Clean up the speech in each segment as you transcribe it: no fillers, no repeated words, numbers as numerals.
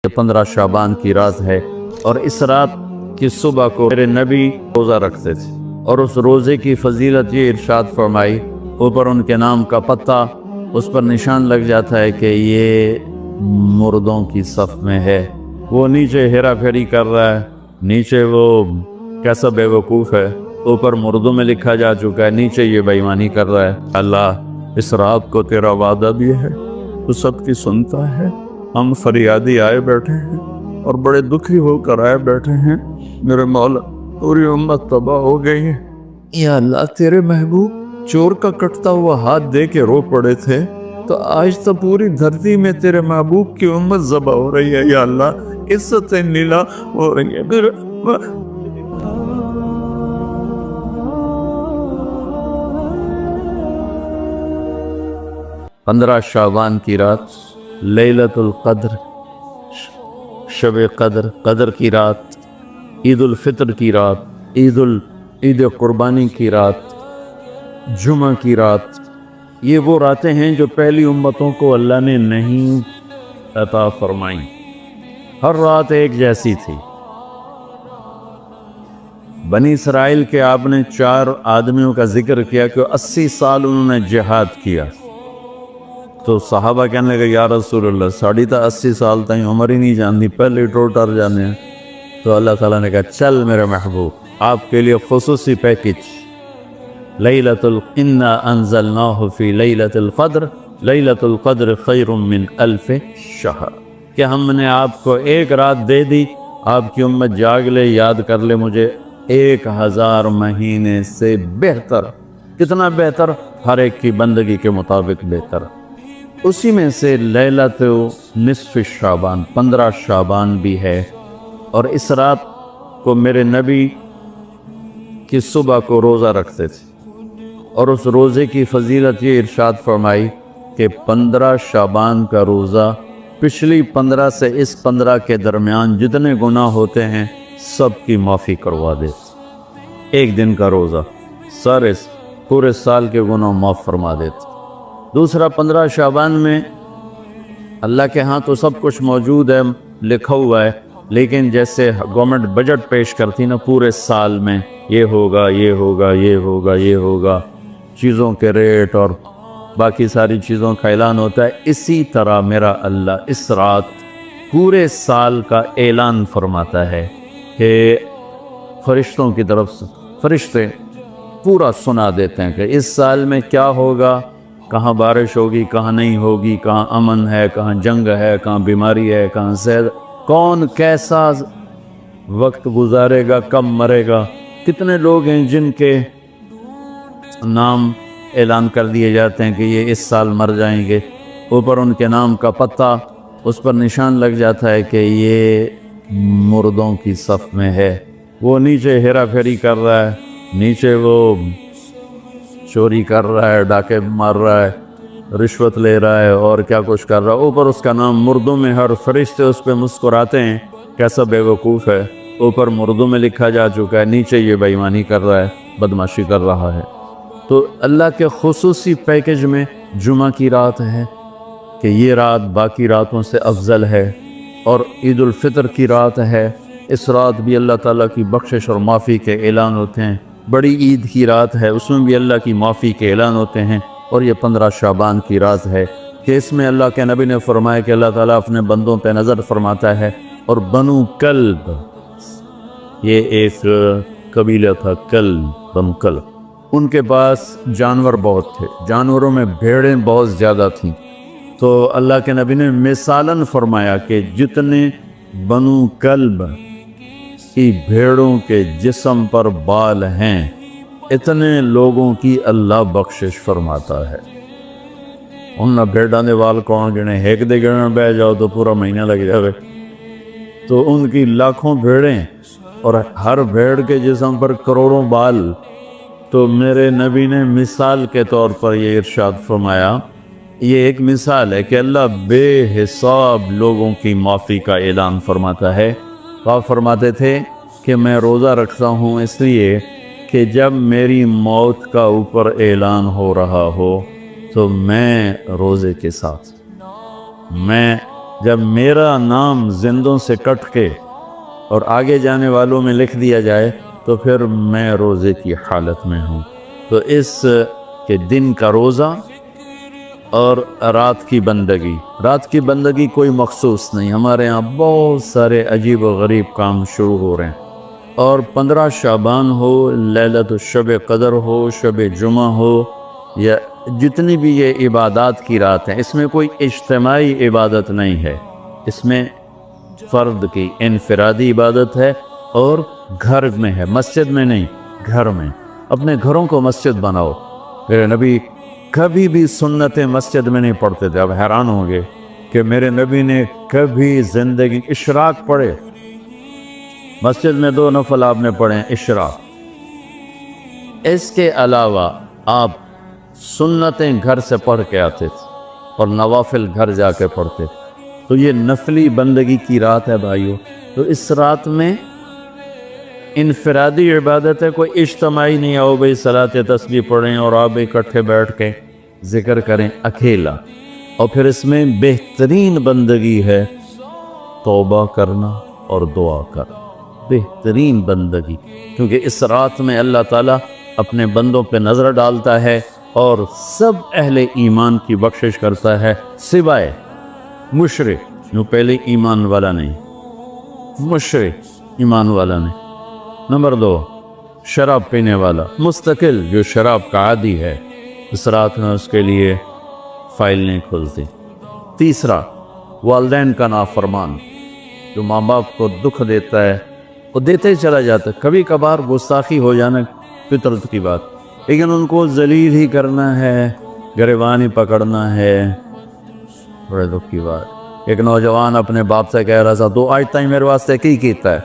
یہ 15 شعبان کی رات ہے، اور اس رات کی صبح کو میرے نبی روزہ رکھتے تھے، اور اس روزے کی فضیلت یہ ارشاد فرمائی، اوپر ان کے نام کا پتہ اس پر نشان لگ جاتا ہے کہ یہ مردوں کی صف میں ہے۔ وہ نیچے ہیرا پھیری کر رہا ہے، نیچے وہ کیسا بے وقوف ہے، اوپر مردوں میں لکھا جا چکا ہے، نیچے یہ بے ایمانی کر رہا ہے۔ اللہ اس رات کو تیرا وعدہ بھی ہے، تو سب کی سنتا ہے۔ ہم فریادی آئے بیٹھے ہیں اور بڑے دکھی ہو کر آئے بیٹھے ہیں، میرے مولا پوری امت تباہ ہو گئی ہے۔ یا اللہ تیرے محبوب چور کا کٹتا ہوا ہاتھ دے کے رو پڑے تھے، تو آج تو پوری دھرتی میں تیرے محبوب کی امت ذبح ہو رہی ہے۔ یا اللہ عزتیں نیلا ہو رہی ہے۔ 15 شعبان کی رات، لیلۃ القدر، شب قدر، قدر کی رات، عید الفطر کی رات، عید قربانی کی رات، جمعہ کی رات، یہ وہ راتیں ہیں جو پہلی امتوں کو اللہ نے نہیں عطا فرمائیں۔ ہر رات ایک جیسی تھی۔ بنی اسرائیل کے آپ نے 4 آدمیوں کا ذکر کیا کہ 80 سال انہوں نے جہاد کیا، تو صحابہ کہنے لگے یا رسول اللہ ساڑھی تا 80 سال تائیں عمر ہی نہیں جاندی، پہلے ٹوٹر جانے ہیں۔ تو اللہ تعالیٰ نے کہا چل میرے محبوب آپ کے لیے خصوصی پیکج، اِنَّا أَنزَلْنَاهُ فِي لَيْلَةِ الْقَدْرِ لَيْلَةُ الْقَدْرِ خَيْرٌ مِّنْ أَلْفِ شَهْرٍ، کہ ہم نے آپ کو ایک رات دے دی، آپ کی امت جاگ لے، یاد کر لے مجھے، 1000 مہینے سے بہتر۔ کتنا بہتر؟ ہر ایک کی بندگی کے مطابق بہتر۔ اسی میں سے لیلۃ نصف شعبان، 15 شعبان بھی ہے، اور اس رات کو میرے نبی کی صبح کو روزہ رکھتے تھے، اور اس روزے کی فضیلت یہ ارشاد فرمائی کہ 15 شعبان کا روزہ پچھلی 15 سے اس 15 کے درمیان جتنے گناہ ہوتے ہیں سب کی معافی کروا دیتے۔ ایک دن کا روزہ سارے پورے سال کے گناہ معاف فرما دیتے۔ دوسرا 15 شعبان میں اللہ کے ہاں تو سب کچھ موجود ہے، لکھا ہوا ہے، لیکن جیسے گورنمنٹ بجٹ پیش کرتی نا پورے سال میں، یہ ہوگا یہ ہوگا یہ ہوگا یہ ہوگا، چیزوں کے ریٹ اور باقی ساری چیزوں کا اعلان ہوتا ہے، اسی طرح میرا اللہ اس رات پورے سال کا اعلان فرماتا ہے کہ فرشتوں کی طرف سے فرشتے پورا سنا دیتے ہیں کہ اس سال میں کیا ہوگا، کہاں بارش ہوگی، کہاں نہیں ہوگی، کہاں امن ہے، کہاں جنگ ہے، کہاں بیماری ہے، کہاں صحت، کون کیسا وقت گزارے گا، کب مرے گا، کتنے لوگ ہیں جن کے نام اعلان کر دیے جاتے ہیں کہ یہ اس سال مر جائیں گے، اوپر ان کے نام کا پتہ اس پر نشان لگ جاتا ہے کہ یہ مردوں کی صف میں ہے۔ وہ نیچے ہیرا پھیری کر رہا ہے، نیچے وہ چوری کر رہا ہے، ڈاکے مار رہا ہے، رشوت لے رہا ہے اور کیا کچھ کر رہا ہے، اوپر اس کا نام مردوں میں، ہر فرشتے اس پہ مسکراتے ہیں، کیسا بے وقوف ہے، اوپر مردوں میں لکھا جا چکا ہے، نیچے یہ بے ایمانی کر رہا ہے، بدمعاشی کر رہا ہے۔ تو اللہ کے خصوصی پیکج میں جمعہ کی رات ہے کہ یہ رات باقی راتوں سے افضل ہے، اور عید الفطر کی رات ہے، اس رات بھی اللہ تعالیٰ کی بخشش اور معافی کے اعلان ہوتے ہیں۔ بڑی عید کی رات ہے، اس میں بھی اللہ کی معافی کے اعلان ہوتے ہیں، اور یہ 15 شعبان کی رات ہے کہ اس میں اللہ کے نبی نے فرمایا کہ اللہ تعالیٰ اپنے بندوں پہ نظر فرماتا ہے، اور بنو کلب، یہ ایک قبیلہ تھا، بنو کلب، ان کے پاس جانور بہت تھے، جانوروں میں بھیڑیں بہت زیادہ تھیں، تو اللہ کے نبی نے مثالاً فرمایا کہ جتنے بنو کلب کی بھیڑوں کے جسم پر بال ہیں اتنے لوگوں کی اللہ بخشش فرماتا ہے۔ ان بھیڑاں دے وال کون گنے، ایک دے گنے بہ جاؤ تو پورا مہینہ لگ جاوے، تو ان کی لاکھوں بھیڑیں اور ہر بھیڑ کے جسم پر کروڑوں بال۔ تو میرے نبی نے مثال کے طور پر یہ ارشاد فرمایا، یہ ایک مثال ہے کہ اللہ بے حساب لوگوں کی معافی کا اعلان فرماتا ہے۔ آپ فرماتے تھے کہ میں روزہ رکھتا ہوں اس لیے کہ جب میری موت کا اوپر اعلان ہو رہا ہو تو میں روزے کے ساتھ، میں جب میرا نام زندوں سے کٹ کے اور آگے جانے والوں میں لکھ دیا جائے تو پھر میں روزے کی حالت میں ہوں۔ تو اس کے دن کا روزہ اور رات کی بندگی کوئی مخصوص نہیں، ہمارے ہاں بہت سارے عجیب و غریب کام شروع ہو رہے ہیں، اور 15 شعبان ہو، لیلۃ الشب قدر ہو، شب جمعہ ہو، یا جتنی بھی یہ عبادات کی رات ہیں، اس میں کوئی اجتماعی عبادت نہیں ہے، اس میں فرد کی انفرادی عبادت ہے، اور گھر میں ہے، مسجد میں نہیں، گھر میں۔ اپنے گھروں کو مسجد بناؤ۔ میرے نبی کبھی بھی سنت مسجد میں نہیں پڑھتے تھے۔ اب حیران ہوں گے کہ میرے نبی نے کبھی زندگی اشراق پڑھے؟ مسجد میں 2 نفل آپ نے پڑھے اشراق۔ اس کے علاوہ آپ سنتیں گھر سے پڑھ کے آتے تھے اور نوافل گھر جا کے پڑھتے تھے۔ تو یہ نفلی بندگی کی رات ہے بھائیو۔ تو اس رات میں انفرادی عبادت ہے، کوئی اجتماعی نہیں آؤ بھئی صلاۃ تسبیح پڑھیں اور آپ اکٹھے بیٹھ کے ذکر کریں، اکیلا۔ اور پھر اس میں بہترین بندگی ہے توبہ کرنا اور دعا کرنا، بہترین بندگی، کیونکہ اس رات میں اللہ تعالیٰ اپنے بندوں پہ نظر ڈالتا ہے اور سب اہل ایمان کی بخشش کرتا ہے، سوائے مشرک جو پہلے ایمان والا نہیں، مشرک ایمان والا نہیں۔ نمبر 2، شراب پینے والا مستقل جو شراب کا عادی ہے، اس رات میں اس کے لیے فائل نہیں کھلتی۔ تیسرا، والدین کا نافرمان جو ماں باپ کو دکھ دیتا ہے، وہ دیتے ہی چلا جاتا ہے، کبھی کبھار گستاخی ہو جانا فطرت کی بات، لیکن ان کو ذلیل ہی کرنا ہے، گریبان ہی پکڑنا ہے، بڑے دکھ کی بات۔ ایک نوجوان اپنے باپ سے کہہ رہا تھا، تو آج تک میرے واسطے کی کیتا ہے؟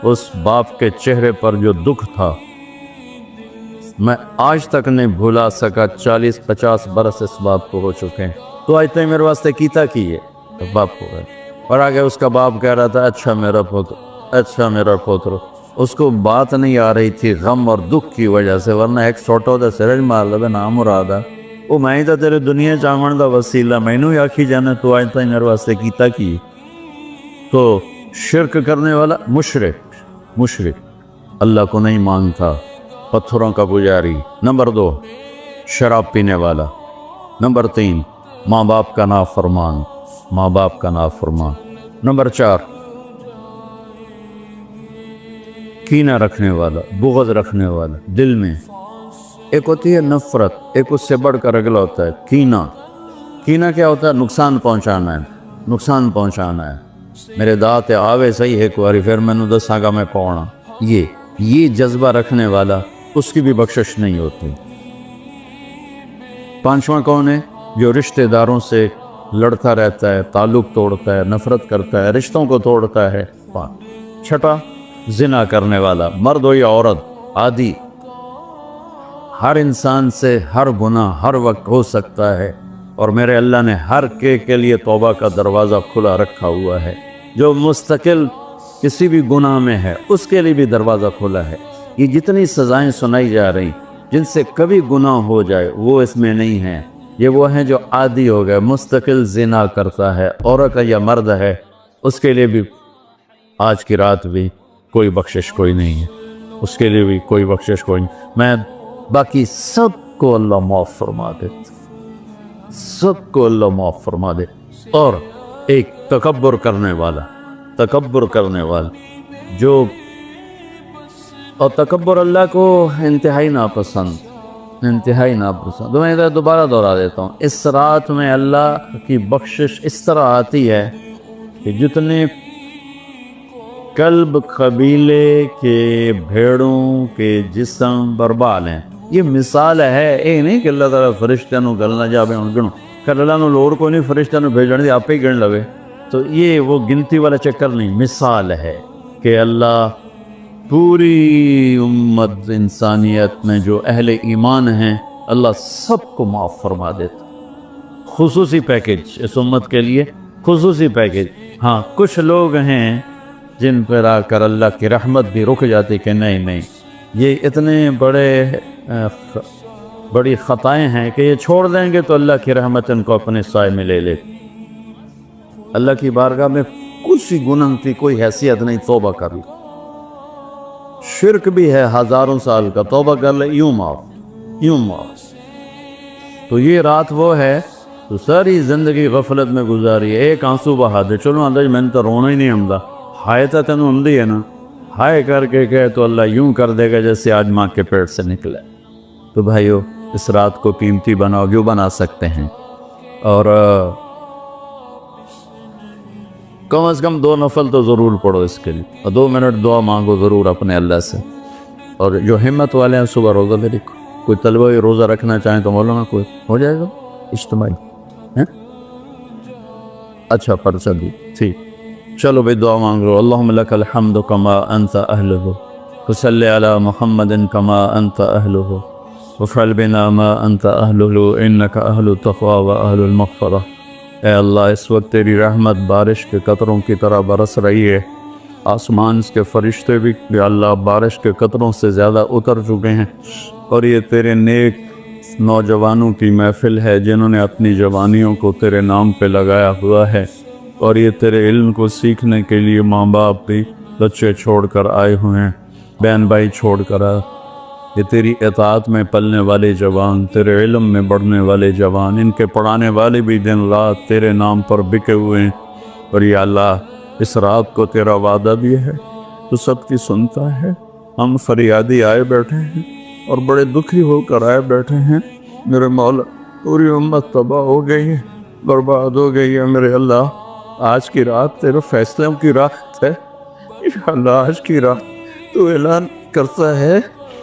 اس باپ کے چہرے پر جو دکھ تھا میں آج تک نہیں بھولا سکا۔ 40-50 برس اس باپ کو ہو چکے ہیں، تو آج تک میرے واسطے کیتا کی ہے؟ تو باپ کو گئے، اور آگے اس کا باپ کہہ رہا تھا، اچھا میرا پوتر، اچھا میرا پوتر۔ اس کو بات نہیں آ رہی تھی غم اور دکھ کی وجہ سے، ورنہ ایک سوٹو دا سرج مار لے نام مرادہ، وہ میں ہی تا تیرے دنیا چاون دا وسیلہ، میں نو ہی آکھی جانا تو آج تک میرے واسطے کیتا کی؟ تو شرک کرنے والا مشرک اللہ کو نہیں مانتا، پتھروں کا پجاری۔ نمبر 2، شراب پینے والا۔ نمبر 3، ماں باپ کا نافرمان، نمبر 4، کینہ رکھنے والا، بغض رکھنے والا دل میں۔ ایک ہوتی ہے نفرت، ایک اس سے بڑھ کر اگلا ہوتا ہے کینہ کیا ہوتا ہے؟ نقصان پہنچانا ہے۔ میرے دانت آوے صحیح ایک باری، پھر میں نے دساں گا میں کون ہاں۔ یہ جذبہ رکھنے والا، اس کی بھی بخشش نہیں ہوتی۔ 5واں کون ہے؟ جو رشتہ داروں سے لڑتا رہتا ہے، تعلق توڑتا ہے، نفرت کرتا ہے، رشتوں کو توڑتا ہے۔ 6، زنا کرنے والا، مرد ہو یا عورت، عادی۔ ہر انسان سے ہر گناہ ہر وقت ہو سکتا ہے، اور میرے اللہ نے ہر کے لیے توبہ کا دروازہ کھلا رکھا ہوا ہے۔ جو مستقل کسی بھی گناہ میں ہے اس کے لیے بھی دروازہ کھلا ہے۔ یہ جتنی سزائیں سنائی جا رہی جن سے کبھی گناہ ہو جائے وہ اس میں نہیں ہیں، یہ وہ ہیں جو عادی ہو گئے، مستقل زنا کرتا ہے، عورت یا مرد ہے، اس کے لیے بھی آج کی رات بھی کوئی بخشش کوئی نہیں ہے، اس کے لیے بھی کوئی بخشش کوئی نہیں۔ میں باقی سب کو اللہ معاف فرما دے، سب کو اللہ معاف فرما دے۔ اور ایک تکبر کرنے والا جو، اور تکبر اللہ کو انتہائی ناپسند۔ میں ادھر دوبارہ دہرا دیتا ہوں، اس رات میں اللہ کی بخشش اس طرح آتی ہے کہ جتنے کلب قبیلے کے بھیڑوں کے جسم بربال ہیں، یہ مثال ہے، یہ نہیں کہ اللہ تعالیٰ فرشتہ نو گلنا جا بے گنو کر، اللہ نو لوڑ کو نہیں فرشتہ نو بھیجنے دی، آپ ہی گن لوے، تو یہ وہ گنتی والا چکر نہیں، مثال ہے کہ اللہ پوری امت انسانیت میں جو اہل ایمان ہیں اللہ سب کو معاف فرما دیتا۔ خصوصی پیکج اس امت کے لیے، خصوصی پیکج۔ ہاں کچھ لوگ ہیں جن پر آ کر اللہ کی رحمت بھی رک جاتی کہ نہیں یہ اتنے بڑی خطائیں ہیں کہ یہ چھوڑ دیں گے تو اللہ کی رحمت ان کو اپنے سائے میں لے لے۔ اللہ کی بارگاہ میں کچھ ہی گناہ کی کوئی حیثیت نہیں، توبہ کر لے۔ شرک بھی ہے ہزاروں سال کا، توبہ کر لے، یوں معاف۔ تو یہ رات وہ ہے تو ساری زندگی غفلت میں گزاری ہے، ایک آنسو بہا دے، چلو اندر میں نے تو رونا ہی نہیں ہمدا، ہائے تا تینوں ہمدی ہے نا، ہائے کر کے کہے تو اللہ یوں کر دے گا جیسے آج ماں کے پیٹ سے نکلے۔ تو بھائیو اس رات کو قیمتی بناؤ، جو بنا سکتے ہیں، اور کم از کم 2 نفل تو ضرور پڑھو اس کے لیے، اور 2 منٹ دعا مانگو ضرور اپنے اللہ سے۔ اور جو ہمت والے ہیں صبح روزہ بھی رکھو، کوئی طلبہ روزہ رکھنا چاہیں تو مولانا کوئی ہو جائے گا اجتماعی، اچھا پرچہ دی، ٹھیک، چلو بھائی دعا مانگ لو۔ اللہم لک الحمد کما انت اہلہ، وصلی علی محمد کما انت اہلہ، وفعل بنا ما انت اہلہ انک اہل التقوی و اہل المغفرہ۔ اے اللہ اس وقت تیری رحمت بارش کے قطروں کی طرح برس رہی ہے، آسمان کے فرشتے بھی یا اللہ بارش کے قطروں سے زیادہ اتر چکے ہیں، اور یہ تیرے نیک نوجوانوں کی محفل ہے جنہوں نے اپنی جوانیوں کو تیرے نام پہ لگایا ہوا ہے، اور یہ تیرے علم کو سیکھنے کے لیے ماں باپ بھی بچے چھوڑ کر آئے ہوئے ہیں، بہن بھائی چھوڑ کر آئے، یہ تیری اطاعت میں پلنے والے جوان، تیرے علم میں بڑھنے والے جوان، ان کے پڑھانے والے بھی دن رات تیرے نام پر بکے ہوئے ہیں، اور یا اللہ اس رات کو تیرا وعدہ بھی ہے تو سب کی سنتا ہے۔ ہم فریادی آئے بیٹھے ہیں اور بڑے دکھی ہو کر آئے بیٹھے ہیں، میرے مولا پوری امت تباہ ہو گئی ہے، برباد ہو گئی ہے، میرے اللہ آج کی رات تیرے فیصلوں کی رات ہے، یا اللہ آج کی رات تو اعلان کرتا ہے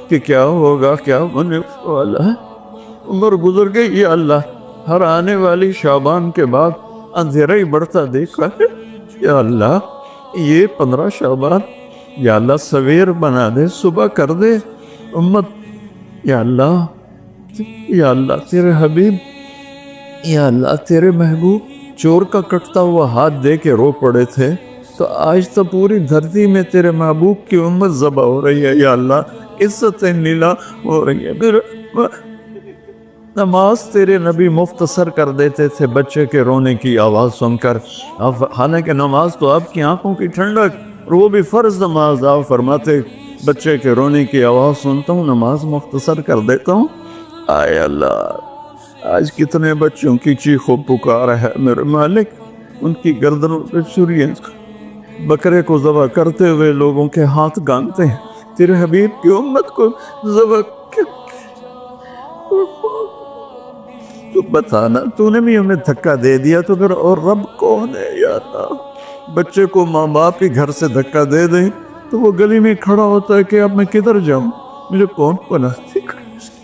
کہ کیا ہوگا، کیا ہونے والا ہے، عمر گزر گئی، یا اللہ ہر آنے والی شعبان کے بعد اندھیرا ہی بڑھتا دیکھا ہے، یا اللہ یہ 15 شعبان یا اللہ سویر بنا دے، صبح کر دے امت، یا اللہ تیرے حبیب، یا اللہ تیرے محبوب چور کا کٹتا ہوا ہاتھ دے کے رو پڑے تھے، تو آج تو پوری دھرتی میں تیرے محبوب کی امت ذبح ہو رہی ہے، یا اللہ عزت نیلا ہو رہی ہے۔ پھر نماز تیرے نبی مختصر کر دیتے تھے بچے کے رونے کی آواز سن کر، حالانکہ نماز تو آپ کی آنکھوں کی ٹھنڈک، اور وہ بھی فرض نماز، آپ فرماتے بچے کے رونے کی آواز سنتا ہوں نماز مختصر کر دیتا ہوں۔ آئے اللہ آج کتنے بچوں کی چیخ و پکار ہے میرے مالک، ان کی گردنوں پہ چھریاں، بکرے کو ذبح کرتے ہوئے لوگوں کے ہاتھ گانتے ہیں، تیرے حبیب کی امت کو ذبح تو بتانا، تو نے بھی ہمیں دھکا دے دیا تو پھر اور رب کون ہے؟ یا اللہ بچے کو ماں باپ کے گھر سے دھکا دے دیں تو وہ گلی میں کھڑا ہوتا ہے کہ اب میں کدھر جاؤں، مجھے کون پناہ،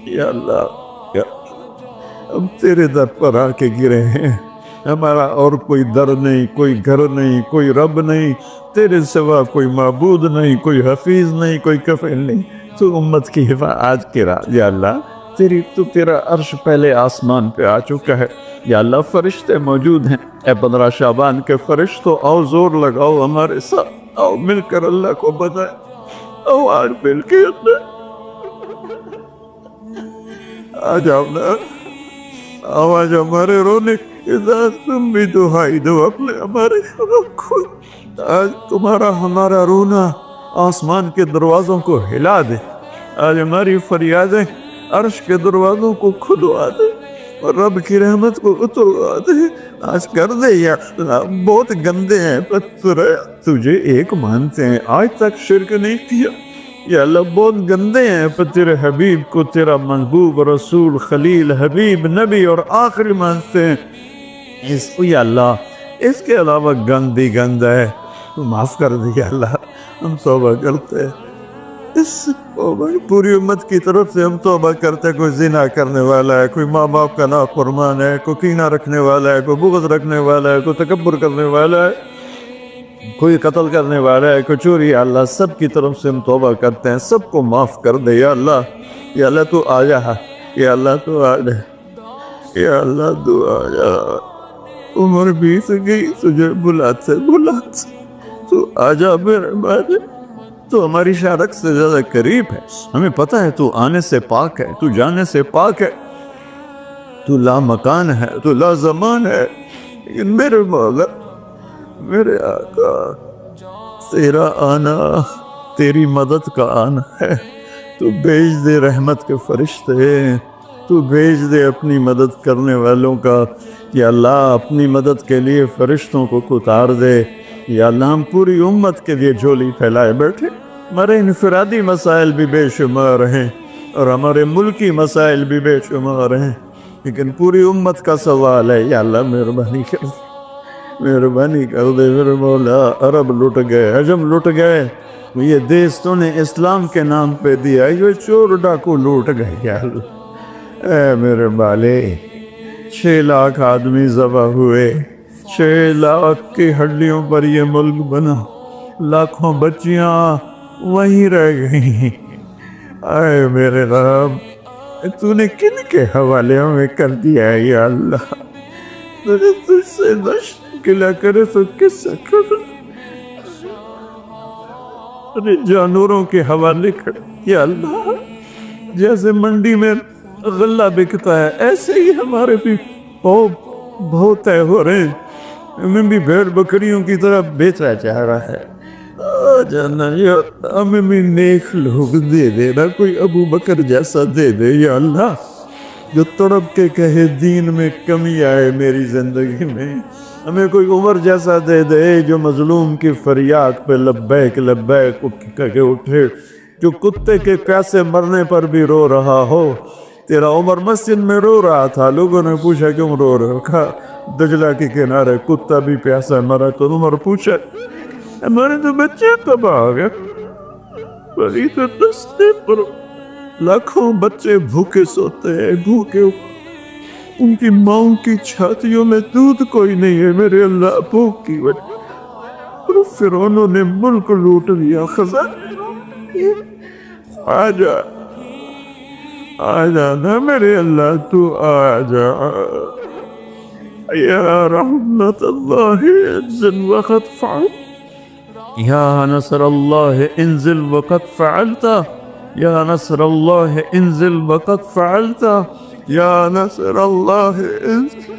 یا اللہ ہم تیرے در پر آ کے گرے ہیں، ہمارا اور کوئی در نہیں، کوئی گھر نہیں، کوئی رب نہیں، تیرے سوا کوئی معبود نہیں، کوئی حفیظ نہیں، کوئی کفیل نہیں، تو امت کی حفاظت آج کی رات، یا اللہ تیرا عرش پہلے آسمان پہ آ چکا ہے، یا اللہ فرشتے موجود ہیں، اے 15 شعبان کے فرشتوں آؤ زور لگاؤ ہمارے ساتھ، آؤ مل کر اللہ کو بتائیں، آؤ آج مل کے آ جاؤ نا، آواز ہمارے رونے تم بھی دہائی دو اپنے ہمارے رکھو، آج تمہارا ہمارا رونا آسمان کے دروازوں کو ہلا دے، آج ہماری فریادیں عرش کے دروازوں کو کھلوا دے اور رب کی رحمت کو اتروا دے، آج کر دے یا اللہ، بہت گندے ہیں پتر تجھے ایک مانتے ہیں، آج تک شرک نہیں کیا، یا اللہ بہت گندے ہیں پر تیرے حبیب کو تیرا محبوب رسول خلیل حبیب نبی اور آخری مانتے ہیں، اس کو یا اللہ اس کے علاوہ گندی گند ہے تو معاف کر دے، یا اللہ ہم توبہ کرتے ہیں، اس پوری امت کی طرف سے ہم توبہ کرتے ہیں، کوئی زنا کرنے والا ہے، کوئی ماں باپ کا نافرمان ہے، کوئی کینہ رکھنے والا ہے، کوئی بغض رکھنے والا ہے، کوئی تکبر کرنے والا ہے، کوئی قتل کرنے والا ہے، کوئی چوری، یا اللہ سب کی طرف سے ہم توبہ کرتے ہیں، سب کو معاف کر دے، یا اللہ تو آ جا، یا اللہ تو آ جا، یا اللہ تو آ جا، عمر بیت گئی تجھے بلاتے تو آ جا میرے بارے، تو ہماری شارک سے زیادہ قریب ہے، ہمیں پتہ ہے تو آنے سے پاک ہے، تو جانے سے پاک ہے، تو لا مکان ہے، تو لا زمان ہے، لیکن میرے مولا میرے آقا تیرا آنا تیری مدد کا آنا ہے، تو بھیج دے رحمت کے فرشتے، تو بھیج دے اپنی مدد کرنے والوں کا، یا اللہ اپنی مدد کے لیے فرشتوں کو اتار دے، یا اللہ ہم پوری امت کے لیے جھولی پھیلائے بیٹھے، ہمارے انفرادی مسائل بھی بے شمار ہیں اور ہمارے ملکی مسائل بھی بے شمار ہیں، لیکن پوری امت کا سوال ہے، یا اللہ مہربانی کر مہربانی کر دے میرے مولا۔ عرب لٹ گئے، عجم لٹ گئے، یہ دیس تو نے اسلام کے نام پہ دیا، یہ چور ڈاکو لوٹ گئے، یا اللہ اے میرے بالے، 6 لاکھ آدمی ذبح ہوئے، 6 لاکھ کی ہڈیوں پر یہ ملک بنا، لاکھوں بچیاں وہیں رہ گئیں، اے میرے رب تو نے کن کے حوالے میں کر دیا ہے یا اللہ، تو نے تجھ سے نشت گلا کرے تو کس سے کر، اپنے جانوروں کے حوالے کر، یا اللہ جیسے منڈی میں غلہ بکتا ہے ایسے ہی ہمارے بھی بہت طے ہو رہے ہیں، ہمیں بھی بھیڑ بکریوں کی طرح بیچا جا رہا ہے، جانا یا ہمیں بھی نیک لوگ دے دے نا، کوئی ابو بکر جیسا دے دے یا اللہ، جو تڑپ کے کہے دین میں کمی آئے میری زندگی میں، ہمیں کوئی عمر جیسا دے دے جو مظلوم کی فریاد پہ لبیک لبیک کہہ کے اٹھے، جو کتے کے پیاسے مرنے پر بھی رو رہا ہو۔ تیرا عمر مسجد میں رو رہا تھا، لوگوں نے پوچھا کیوں رو رہے ہو، کہا دجلہ کے کنارے کتا بھی پیاسا مرا، تو عمر پوچھا ہمارے تو بچے تباہ ہو گئے، بڑی تو دستے پر لاکھوں بچے بھوکے سوتے ہیں، بھوکے ان کی ماؤں کی چھاتیوں میں دودھ کوئی نہیں ہے میرے اللہ، بھوک کی وجہ اور فرعونوں نے ملک لوٹ لیا، خزانے آ جانا میرے اللہ، تو آ جا یا رحمت اللہ انزل وقت فعل، یا نصر اللہ انزل وقت فعلتا، یا نصر اللہ انزل وقت فعلتا، یا نصر اللہ انزل،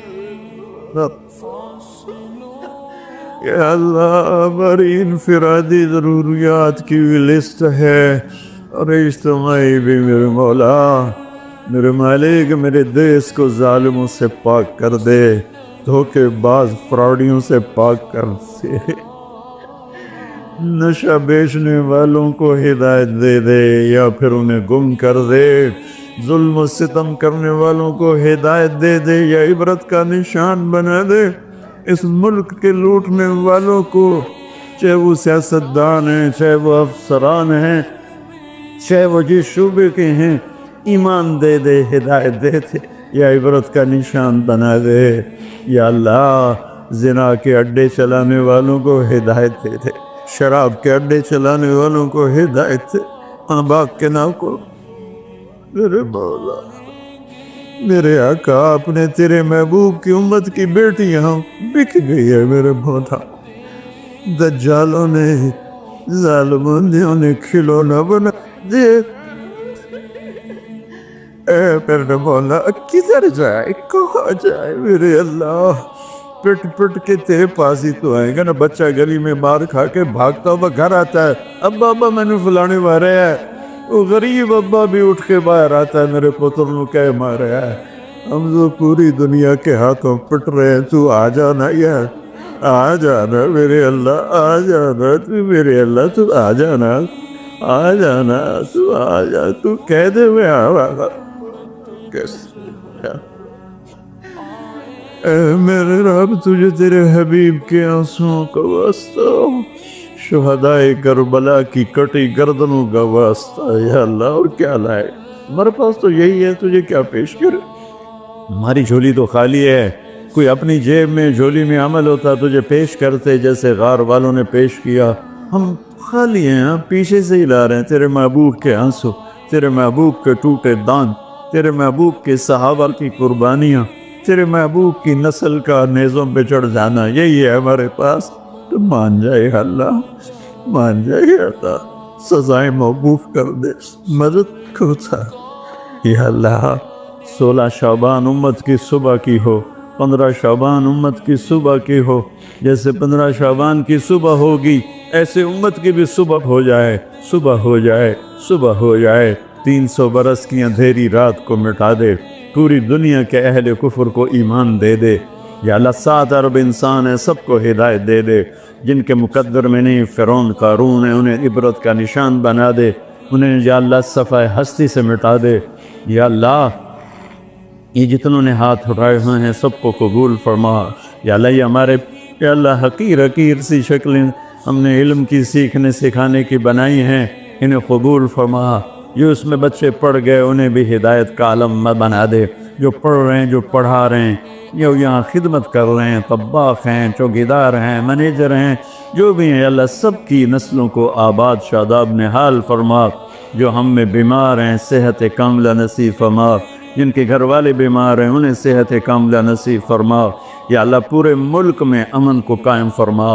یا اللہ ہماری انفرادی ضروریات کی لسٹ ہے اور اجتماعی بھی میرے مولا، میرے مالک میرے دیس کو ظالموں سے پاک کر دے، دھوکے باز فراڈیوں سے پاک کر دے، نشہ بیچنے والوں کو ہدایت دے دے یا پھر انہیں گم کر دے، ظلم و ستم کرنے والوں کو ہدایت دے دے یا عبرت کا نشان بنا دے، اس ملک کے لوٹنے والوں کو، چاہے وہ سیاستدان ہیں، چاہے وہ افسران ہیں، چاہے وہ جس شعبے کے ہیں، ایمان دے دے، ہدایت دے دے یا عبرت کا نشان بنا دے، یا اللہ زنا کے اڈے چلانے والوں کو ہدایت دے دے، شراب کے اڈے چلانے والوں کو ہدایت دے، ماں باپ کے نام کو، میرے مولا میرے آقا اپنے تیرے محبوب کی امت کی بیٹیاں بک گئی ہے میرے مولا، دجالوں نے ظالموں نے کھلونا بنا دے، اے میرے مولا کدھر جائے کہاں جائے میرے اللہ، پٹ پٹ کے تیرے پاس ہی تو آئیں گا نا، بچہ گلی میں مار کھا کے بھاگتا ہوا گھر آتا ہے، ابا میں نے فلانے مارے ہے، وہ غریب ابا بھی اٹھ کے باہر آتا ہے میرے پتر نو کہہ مارے ہے، ہم تو پوری دنیا کے ہاتھوں پٹ رہے ہیں، تو آ جانا یار، آ جانا میرے اللہ، آ جانا تو میرے اللہ، تو آ جانا، آ جانا، تو آ جا، تو کہہ دے میں آ کیسے، اے میرے رب تجھے تیرے حبیب کے آنسوں کا واسطہ، شہدائے کربلا کی کٹی گردنوں کا واسطہ، یا اللہ اور کیا لائے، ہمارے پاس تو یہی ہے، تجھے کیا پیش کرے، ہماری جھولی تو خالی ہے، کوئی اپنی جیب میں جھولی میں عمل ہوتا تجھے پیش کرتے جیسے غار والوں نے پیش کیا، ہم خالی ہیں، ہم پیچھے سے ہی لا رہے ہیں تیرے محبوب کے آنسو، تیرے محبوب کے ٹوٹے دان، تیرے محبوب کے صحابہ کی قربانیاں، تیرے محبوب کی نسل کا نیزوں پہ چڑھ جانا، یہی ہے ہمارے پاس، تو مان جائے اللہ، مان جائے اللہ، سزائیں موقوف کر دے، مدد کو تھا، یا اللہ 16 شعبان امت کی صبح کی ہو 15 شعبان امت کی صبح کی ہو، جیسے 15 شعبان کی صبح ہوگی ایسے امت کی بھی صبح ہو جائے، صبح ہو جائے، صبح ہو جائے۔ 300 برس کی اندھیری رات کو مٹا دے، پوری دنیا کے اہل کفر کو ایمان دے دے۔ یا اللہ 7 ارب انسان ہیں، سب کو ہدایت دے دے، جن کے مقدر میں نہیں فرعون قارون ہے انہیں عبرت کا نشان بنا دے، انہیں یا اللہ صفحہ ہستی سے مٹا دے۔ یا اللہ یہ جتنوں نے ہاتھ اٹھائے ہوئے ہیں سب کو قبول فرما۔ یا اللہ یہ ہمارے یا اللہ حقیر سی شکلیں ہم نے علم کی سیکھنے سکھانے کی بنائی ہیں، انہیں قبول فرما۔ جو اس میں بچے پڑھ گئے انہیں بھی ہدایت کا علم بنا دے، جو پڑھ رہے ہیں، جو پڑھا رہے ہیں، جو یہاں خدمت کر رہے ہیں، طباخ ہیں، چوکیدار ہیں، منیجر ہیں، جو بھی ہیں اللہ سب کی نسلوں کو آباد شاداب نحال فرما۔ جو ہم میں بیمار ہیں صحت کاملہ نصیب فرما، جن کے گھر والے بیمار ہیں انہیں صحت کاملہ نصیب فرما۔ یا اللہ پورے ملک میں امن کو قائم فرما،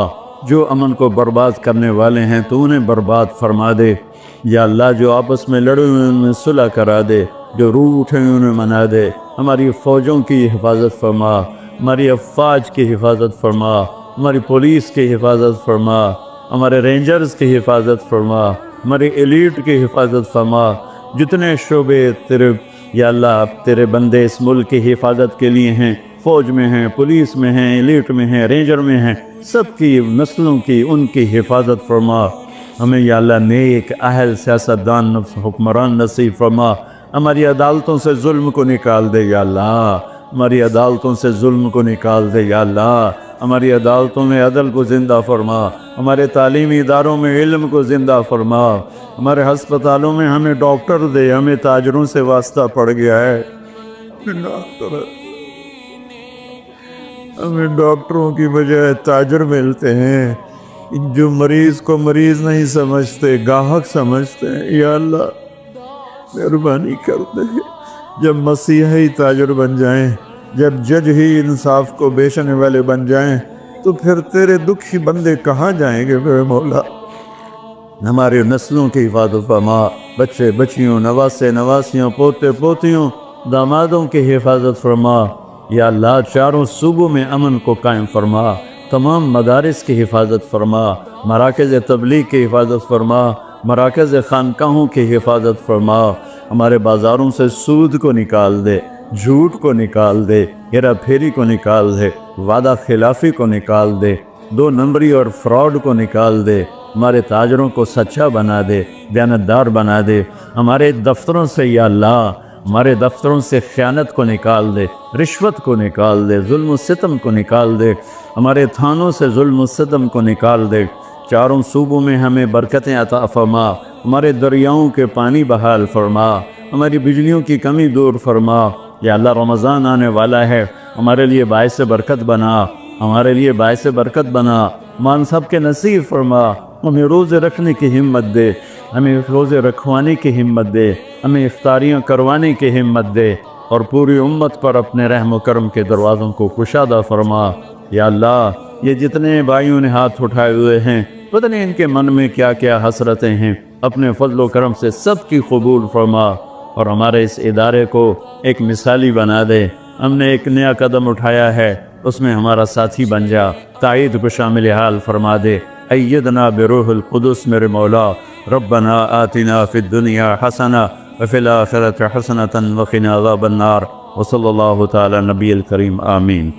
جو امن کو برباد کرنے والے ہیں تو انہیں برباد فرما دے۔ یا اللہ جو آپس میں لڑے ہوئے ان میں صلح کرا دے، جو روٹ ہیں انہیں منا دے۔ ہماری فوجوں کی حفاظت فرما، ہماری افواج کی حفاظت فرما، ہماری پولیس کی حفاظت فرما، ہمارے رینجرز کی حفاظت فرما، ہماری ایلیٹ کی حفاظت فرما۔ جتنے شعبے تیرے یا اللہ تیرے بندے اس ملک کی حفاظت کے لیے ہیں، فوج میں ہیں، پولیس میں ہیں، ایلیٹ میں ہیں، رینجر میں ہیں، سب کی نسلوں کی ان کی حفاظت فرما۔ ہمیں یا اللہ نیک اہل سیاستدان حکمران نصیب فرما۔ ہماری عدالتوں سے ظلم کو نکال دے یا اللہ، ہماری عدالتوں سے ظلم کو نکال دے یا اللہ، ہماری عدالتوں میں عدل کو زندہ فرما، ہمارے تعلیمی اداروں میں علم کو زندہ فرما، ہمارے ہسپتالوں میں ہمیں ڈاکٹر دے، ہمیں تاجروں سے واسطہ پڑ گیا ہے، ہمیں ڈاکٹروں کی بجائے تاجر ملتے ہیں، جو مریض کو مریض نہیں سمجھتے گاہک سمجھتے ہیں۔ یا اللہ مہربانی کر دے، جب مسیحی تاجر بن جائیں، جب جج ہی انصاف کو بیچنے والے بن جائیں تو پھر تیرے دکھی بندے کہاں جائیں گے میرے مولا۔ ہماری نسلوں کی حفاظت فرما، بچے بچیوں، نواسے نواسیوں، پوتے پوتیوں، دامادوں کی حفاظت فرما۔ یا اللہ چاروں صوبوں میں امن کو قائم فرما، تمام مدارس کی حفاظت فرما، مراکز تبلیغ کی حفاظت فرما، مراکز خانقاہوں کی حفاظت فرما۔ ہمارے بازاروں سے سود کو نکال دے، جھوٹ کو نکال دے، ہیرا پھیری کو نکال دے، وعدہ خلافی کو نکال دے، 2 نمبری اور فراڈ کو نکال دے۔ ہمارے تاجروں کو سچا بنا دے، دیانتدار بنا دے۔ ہمارے دفتروں سے یا اللہ ہمارے دفتروں سے خیانت کو نکال دے، رشوت کو نکال دے، ظلم و ستم کو نکال دے، ہمارے تھانوں سے ظلم و ستم کو نکال دے۔ چاروں صوبوں میں ہمیں برکتیں عطا فرما، ہمارے دریاؤں کے پانی بحال فرما، ہماری بجلیوں کی کمی دور فرما۔ یا اللہ رمضان آنے والا ہے، ہمارے لیے باعث برکت بنا، ہمارے لیے باعث برکت بنا، مان سب کے نصیب فرما۔ ہمیں روزے رکھنے کی ہمت دے، ہمیں روزے رکھوانے کی ہمت دے، ہمیں افطاریاں کروانے کی ہمت دے، اور پوری امت پر اپنے رحم و کرم کے دروازوں کو کشادہ فرما۔ یا اللہ یہ جتنے بھائیوں نے ہاتھ اٹھائے ہوئے ہیں پتہ نہیں ان کے من میں کیا کیا حسرتیں ہیں، اپنے فضل و کرم سے سب کی قبول فرما، اور ہمارے اس ادارے کو ایک مثالی بنا دے۔ ہم نے ایک نیا قدم اٹھایا ہے، اس میں ہمارا ساتھی بن جا، تائید کو شامل حال فرما دے۔ ایدنا بروح القدس میرے مولا، ربنا آتنا فی الدنیا حسنہ وفی الآخرۃ حسنۃ وقنا عذاب النار، وصلی اللہ تعالی نبی الکریم، آمین۔